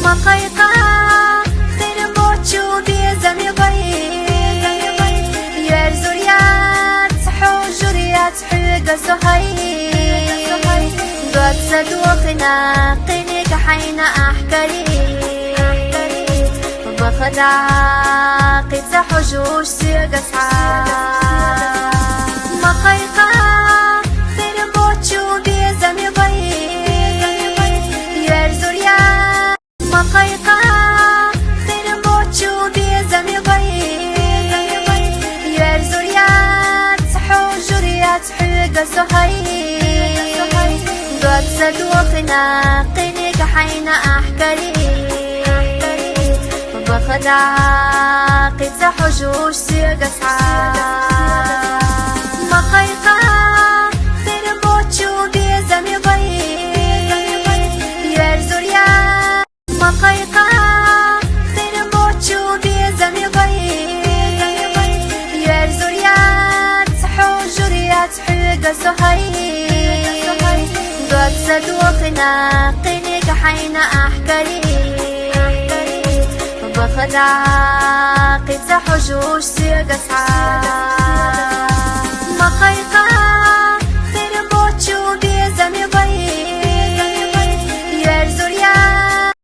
مقيقا خير موتشو بيزمي ضيق يار زوريات حجريات حق سهيل دوات صدوقنا قينك حين أحكري بخدع قيت حجوش سيق أسعار مقيقا خير موتشو بيزمي ضيق يار زوريات مقيقا خير موتشو بيزمي ضيق يار زوريات حجريات حق سهيل دوات صدوقنا قينك حين أحكري بخدع قيت حجوش سيق أسعار مقيقا خير موتشو بيزمي ضيق يار زوريات مقيقا خير موتشو بيزمي ضيق يار زوريات حجريات حق سهيل دوات صدوقنا قينك حين أحكري بخدع قيت حجوش سيق أسعار مقيقا